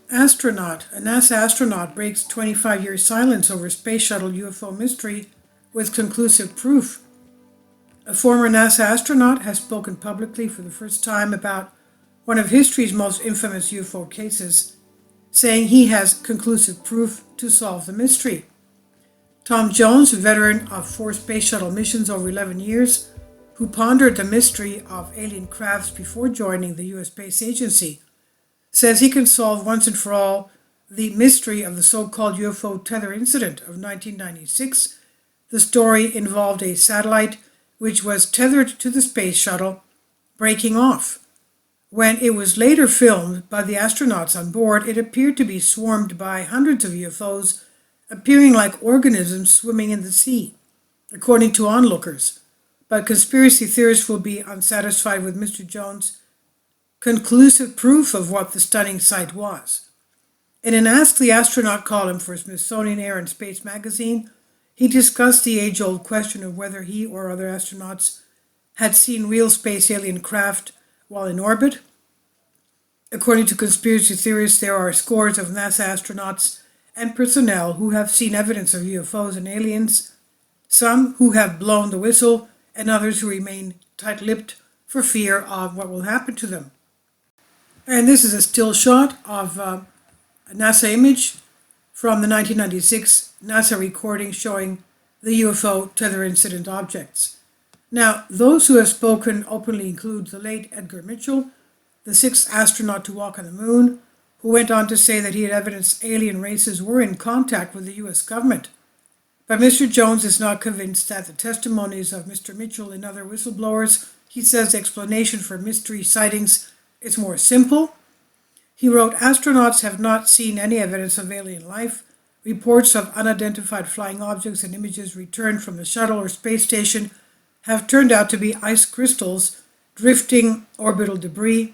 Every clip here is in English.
Astronaut. A NASA astronaut breaks 25-year silence over space shuttle UFO mystery with conclusive proof. A former NASA astronaut has spoken publicly for the first time about one of history's most infamous UFO cases, saying he has conclusive proof to solve the mystery. Tom Jones, a veteran of 4 space shuttle missions over 11 years, who pondered the mystery of alien crafts before joining the U.S. Space Agency, says he can solve once and for all the mystery of the so-called UFO tether incident of 1996. The story involved a satellite which was tethered to the space shuttle breaking off. When it was later filmed by the astronauts on board, it appeared to be swarmed by hundreds of UFOs, appearing like organisms swimming in the sea, according to onlookers. But conspiracy theorists will be unsatisfied with Mr. Jones' conclusive proof of what the stunning sight was. In an Ask the Astronaut column for Smithsonian Air and Space magazine, he discussed the age-old question of whether he or other astronauts had seen real space alien craft while in orbit. According to conspiracy theorists, there are scores of NASA astronauts and personnel who have seen evidence of UFOs and aliens, some who have blown the whistle, and others who remain tight-lipped for fear of what will happen to them. And this is a still shot of a NASA image from the 1996 NASA recording showing the UFO tether incident objects. Now, those who have spoken openly include the late Edgar Mitchell, the 6th astronaut to walk on the moon, who went on to say that he had evidence alien races were in contact with the U.S. government. But Mr. Jones is not convinced that the testimonies of Mr. Mitchell and other whistleblowers, he says the explanation for mystery sightings is more simple. He wrote, astronauts have not seen any evidence of alien life. Reports of unidentified flying objects and images returned from the shuttle or space station have turned out to be ice crystals, drifting orbital debris,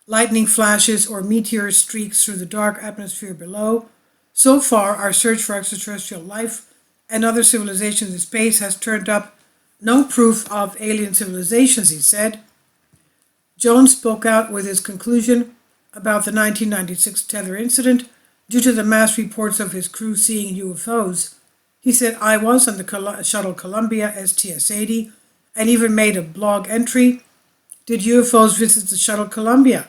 lightning flashes, or meteor streaks through the dark atmosphere below. So far, our search for extraterrestrial life and other civilizations in space has turned up no proof of alien civilizations, he said. Jones spoke out with his conclusion about the 1996 tether incident due to the mass reports of his crew seeing UFOs. He said, I was on the shuttle Columbia STS-80 and even made a blog entry, did UFOs visit the shuttle Columbia?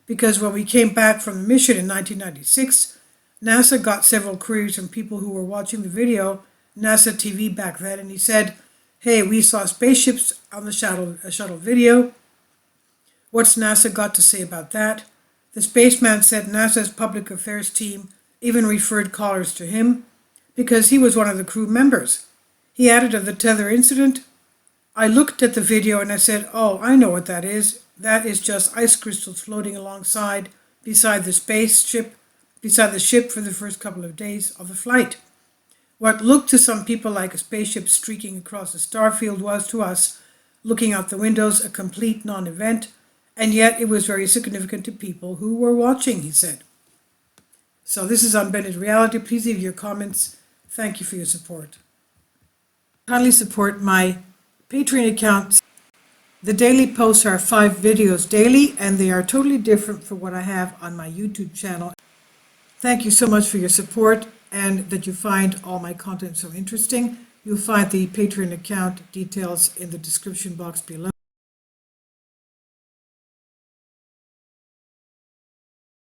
Because when we came back from the mission in 1996, NASA got several queries from people who were watching the video, NASA TV back then, and he said, hey, we saw spaceships on the shuttle video. What's NASA got to say about that? The spaceman said NASA's public affairs team even referred callers to him because he was one of the crew members. He added of the tether incident, I looked at the video and I said, oh, I know what that is. That is just ice crystals floating alongside beside the ship for the first couple of days of the flight. What looked to some people like a spaceship streaking across the starfield was to us, looking out the windows, a complete non-event, and yet it was very significant to people who were watching, he said. So this is Unbended Reality. Please leave your comments. Thank you for your support. Kindly support my Patreon account. The daily posts are 5 videos daily, and they are totally different from what I have on my YouTube channel. Thank you so much for your support and that you find all my content so interesting. You'll find the Patreon account details in the description box below.